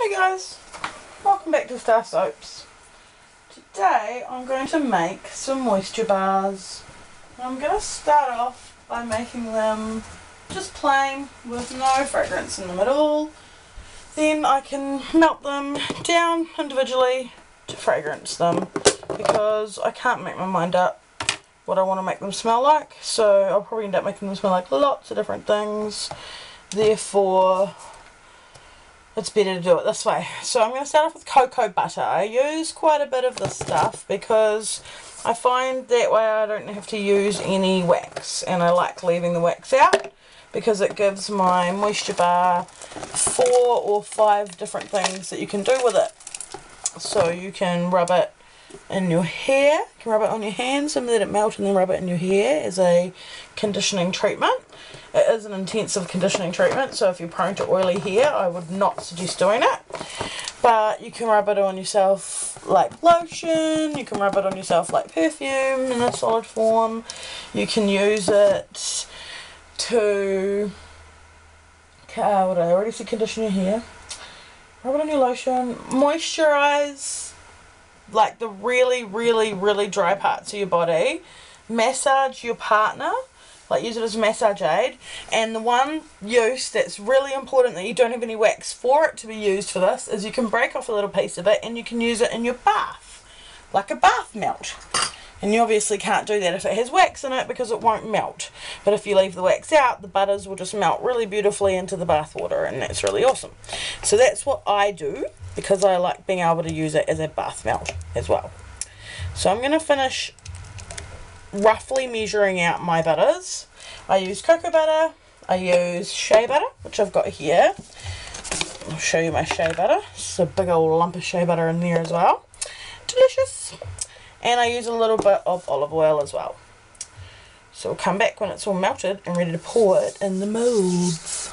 Hey guys, welcome back to StarrSoaps. Today I'm going to make some moisture bars. I'm going to start off by making them just plain with no fragrance in them at all. Then I can melt them down individually to fragrance them because I can't make my mind up what I want to make them smell like. So I'll probably end up making them smell like lots of different things. Therefore, it's better to do it this way. So I'm going to start off with cocoa butter. I use quite a bit of this stuff because I find that way I don't have to use any wax, and I like leaving the wax out because it gives my moisture bar 4 or 5 different things that you can do with it. So you can rub it in your hair, you can rub it on your hands and let it melt, and then rub it in your hair as a conditioning treatment. It is an intensive conditioning treatment, so if you're prone to oily hair, I would not suggest doing it. But you can rub it on yourself like lotion, you can rub it on yourself like perfume in a solid form. You can use it to, what did I already say, condition your hair. Rub it on your lotion, moisturize like the really dry parts of your body, massage your partner, like use it as a massage aid. And the one use that's really important that you don't have any wax for it to be used for this is you can break off a little piece of it and you can use it in your bath, like a bath melt. And you obviously can't do that if it has wax in it because it won't melt. But if you leave the wax out, the butters will just melt really beautifully into the bath water, and that's really awesome. So that's what I do because I like being able to use it as a bath melt as well. So I'm going to finish roughly measuring out my butters. I use cocoa butter, I use shea butter, which I've got here. I'll show you my shea butter. It's a big old lump of shea butter in there as well. Delicious. And I use a little bit of olive oil as well. So we'll come back when it's all melted and ready to pour it in the molds.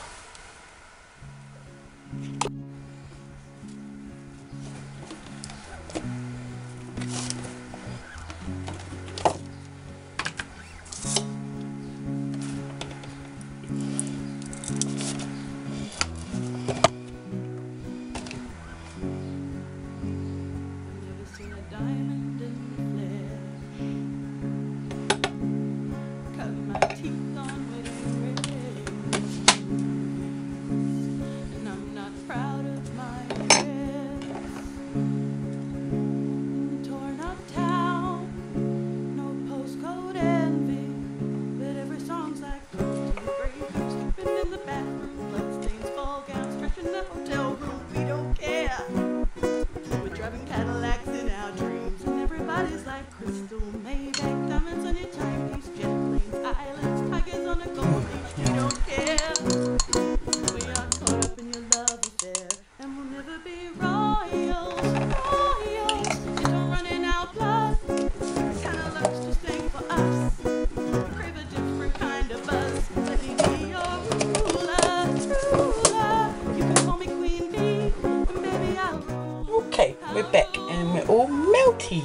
Okay, we're back and we're all melty.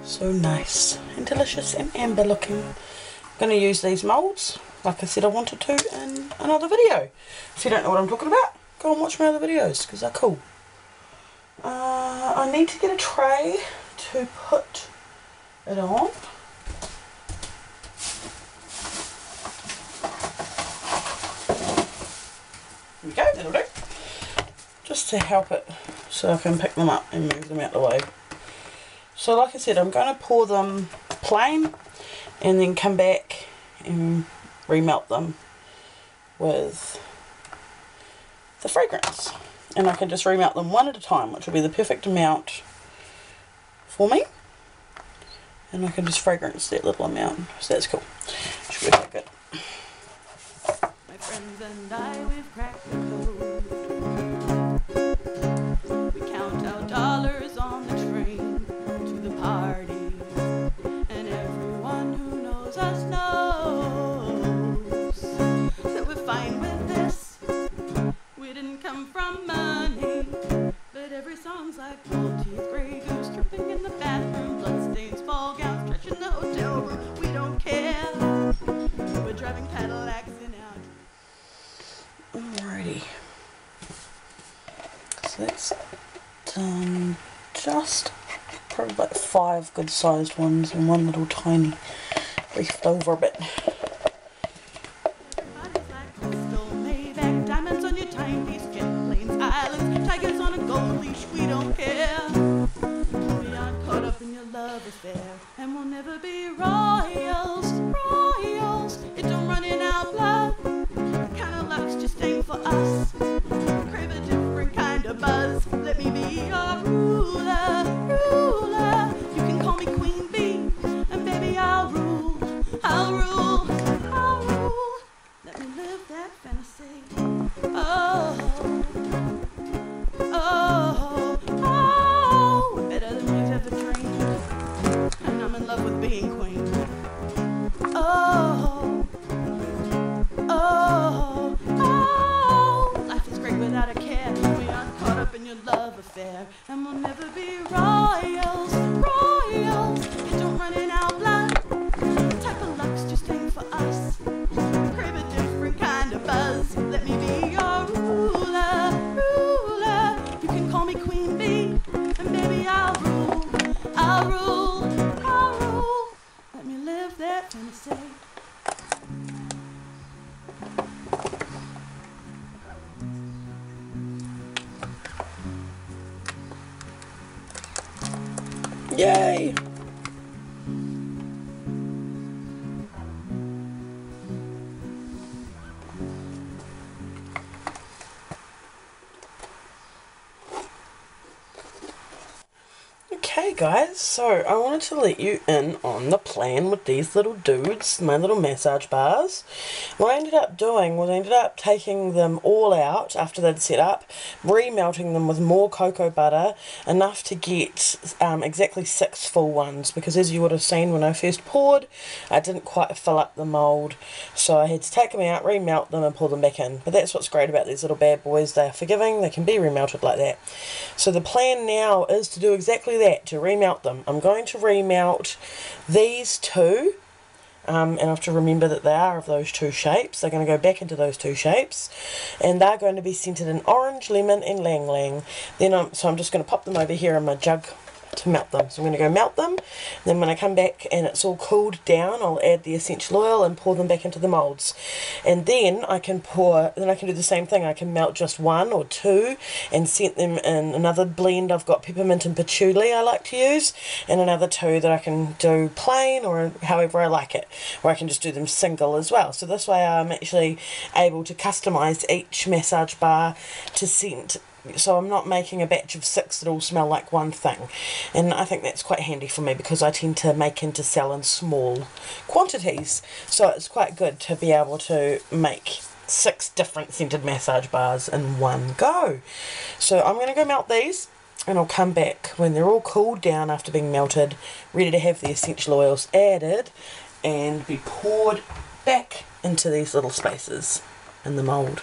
So nice and delicious and amber looking. I'm going to use these moulds like I said I wanted to in another video. If you don't know what I'm talking about, go and watch my other videos because they're cool. I need to get a tray to put it on. There we go, that'll do. Just to help it so I can pick them up and move them out the way. So like I said, I'm going to pour them plain and then come back and remelt them with the fragrance. And I can just remelt them one at a time, which will be the perfect amount for me. And I can just fragrance that little amount. So that's cool. Should be quite good. My friends and I, we've cracked the code. We count out dollars on the train to the party. And everyone who knows us knows that we're fine with this. We didn't come from money, but every song's like gold teeth, grey goose, dripping in the bathroom, bloodstains, ball gowns, trash in the hotel room. We don't care. We're driving Cadillacs in our Alrighty. So that's done. Just probably like 5 good sized ones and 1 little tiny left over a bit. Everybody's like crystal, Maybach, diamonds on your timepiece, jet planes, islands, tigers on a gold leash. We don't care. We aren't caught up in your love affair, and we'll never be royals. Royals, it don't run in our blood. The kind of luck's just ain't for us. Crave a different kind of buzz. Let me be your ruler, ruler. You can call me Queen Bee, and baby I'll rule, I'll rule, I'll rule. Let me live that fantasy. Oh, oh, oh. We're better than we've ever dreamed, and I'm in love with being queen. Oh, oh, oh. Life is great without a care. We aren't caught up in your love affair, and we'll never be royals, royals. It don't run in our blood. The type of luck's just ain't for us. We crave a different kind of buzz. Let me be your ruler, ruler. You can call me Queen Bee, and baby I'll rule, I'll rule, I'll rule. Let me live that fantasy. Yay! Okay guys, so I wanted to let you in on the plan with these little dudes, my little massage bars. What I ended up doing was I ended up taking them all out after they'd set up, remelting them with more cocoa butter, enough to get exactly 6 full ones, because as you would have seen when I first poured, I didn't quite fill up the mould, so I had to take them out, remelt them and pull them back in. But that's what's great about these little bad boys, they are forgiving, they can be remelted like that. So the plan now is to do exactly that, to remelt them. I'm going to remelt these two, and I have to remember that they are of those 2 shapes. They're going to go back into those 2 shapes, and they're going to be scented in orange, lemon and lang lang. Then so I'm just going to pop them over here in my jug to melt them. So I'm going to go melt them, then when I come back and it's all cooled down, I'll add the essential oil and pour them back into the moulds. And then I can do the same thing. I can melt just 1 or 2 and scent them in another blend. I've got peppermint and patchouli I like to use, and another 2 that I can do plain or however I like it, or I can just do them single as well. So this way I'm actually able to customize each massage bar to scent, so I'm not making a batch of 6 that all smell like one thing. And I think that's quite handy for me, because I tend to make and to sell in small quantities, so it's quite good to be able to make 6 different scented massage bars in one go. So I'm going to go melt these, and I'll come back when they're all cooled down after being melted, ready to have the essential oils added and be poured back into these little spaces in the mould.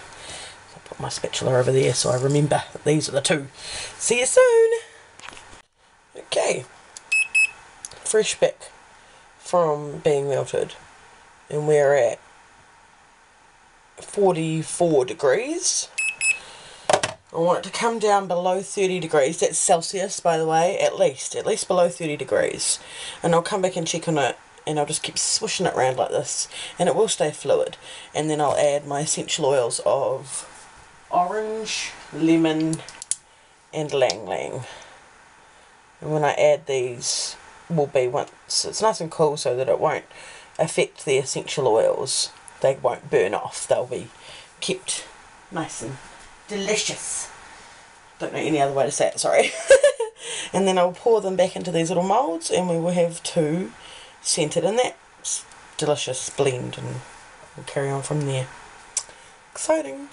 Put my spatula over there so I remember that these are the 2. See you soon! Okay, fresh back from being melted, and we're at 44 degrees. I want it to come down below 30 degrees, that's Celsius by the way, at least below 30 degrees. And I'll come back and check on it, and I'll just keep swishing it around like this, and it will stay fluid. And then I'll add my essential oils of orange, lemon and lang lang. And when I add these, will be once it's nice and cool, so that it won't affect the essential oils. They won't burn off, they'll be kept nice and delicious. Don't know any other way to say it, sorry. And then I'll pour them back into these little moulds, and we will have 2 scented in that delicious blend, and we'll carry on from there. Exciting.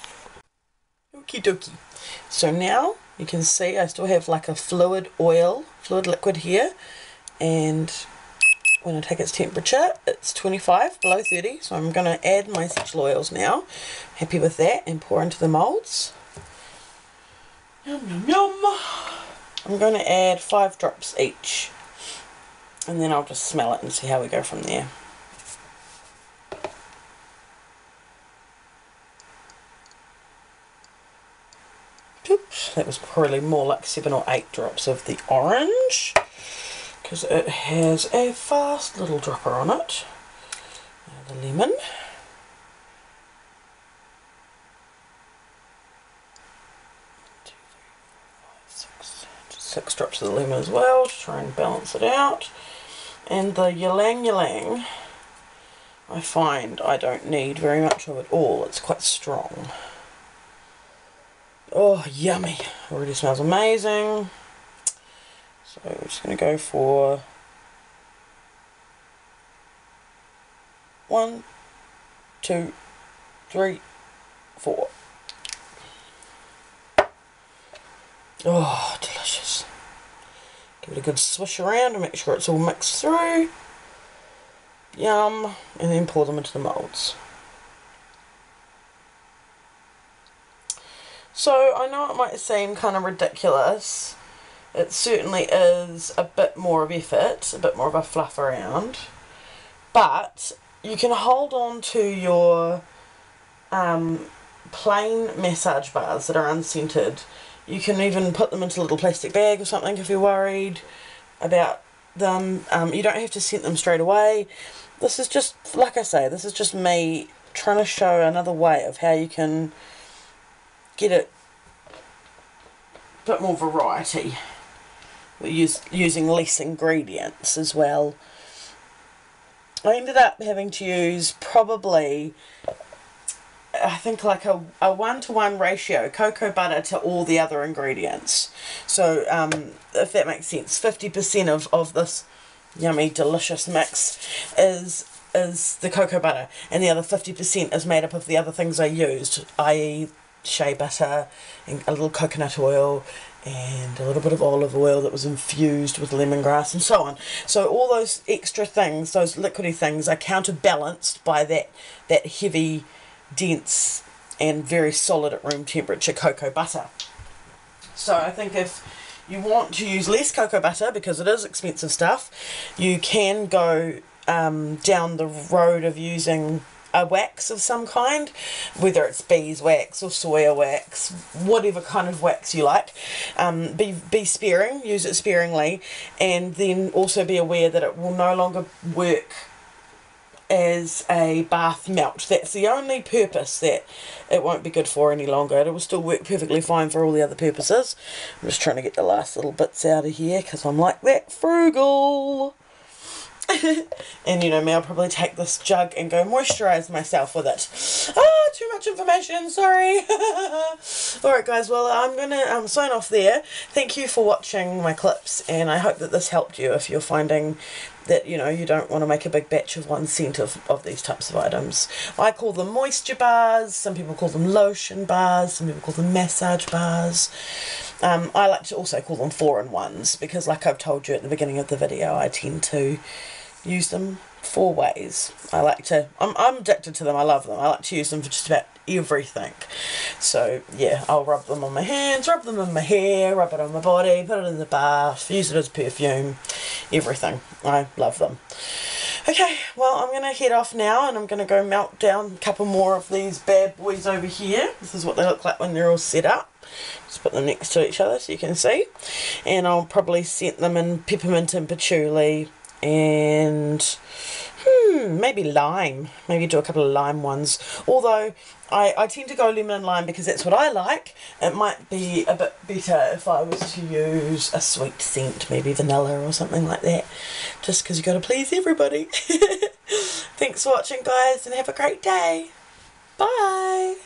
Okie dokie. So now you can see I still have like a fluid liquid here, and when I take its temperature it's 25 below 30, so I'm going to add my essential oils now. Happy with that, and pour into the moulds. Yum yum yum. I'm going to add 5 drops each, and then I'll just smell it and see how we go from there. oops, that was probably more like 7 or 8 drops of the orange, because it has a fast little dropper on it. Now the lemon. 6 drops of the lemon as well to try and balance it out. And the ylang ylang, I find I don't need very much of it all. It's quite strong. Oh, yummy. Already smells amazing. So we're just going to go for 1, 2, 3, 4. Oh, delicious. Give it a good swish around and make sure it's all mixed through. Yum. And then pour them into the moulds. So I know it might seem kind of ridiculous. It certainly is a bit more of effort, a bit more of a fluff around. But you can hold on to your plain massage bars that are unscented. You can even put them into a little plastic bag or something if you're worried about them. You don't have to scent them straight away. This is just, like I say, this is just me trying to show another way of how you can get it a bit more variety. We're using less ingredients as well. I ended up having to use probably, I think, like a 1-to-1 ratio cocoa butter to all the other ingredients. So if that makes sense, 50% of this yummy delicious mix is the cocoa butter, and the other 50% is made up of the other things I used, i.e. shea butter and a little coconut oil and a little bit of olive oil that was infused with lemongrass and so on. So all those extra things, those liquidy things, are counterbalanced by that heavy, dense and very solid at room temperature cocoa butter. So I think if you want to use less cocoa butter, because it is expensive stuff, you can go down the road of using a wax of some kind, whether it's beeswax or soya wax, whatever kind of wax you like. Be sparing, use it sparingly, and then also be aware that it will no longer work as a bath melt. That's the only purpose that it won't be good for any longer. It will still work perfectly fine for all the other purposes. I'm just trying to get the last little bits out of here because I'm like that frugal. And you know me, I'll probably take this jug and go moisturise myself with it. Ah, too much information, sorry. Alright guys, well I'm going to sign off there. Thank you for watching my clips, and I hope that this helped you if you're finding that, you know, you don't want to make a big batch of one scent of these types of items. I call them moisture bars, some people call them lotion bars, some people call them massage bars. I like to also call them 4-in-1s because, like I've told you at the beginning of the video, I tend to use them 4 ways. I'm addicted to them, I love them. I like to use them for just about everything. So yeah, I'll rub them on my hands, rub them in my hair, rub it on my body, put it in the bath, use it as perfume, everything. I love them. Okay, well I'm going to head off now and I'm going to go melt down a couple more of these bad boys over here. This is what they look like when they're all set up. Just put them next to each other so you can see. And I'll probably scent them in peppermint and patchouli and maybe lime. Maybe do a couple of lime ones. Although I tend to go lemon and lime because that's what I like. It might be a bit better if I was to use a sweet scent, maybe vanilla or something like that. Just because you've got to please everybody. Thanks for watching guys and have a great day. Bye.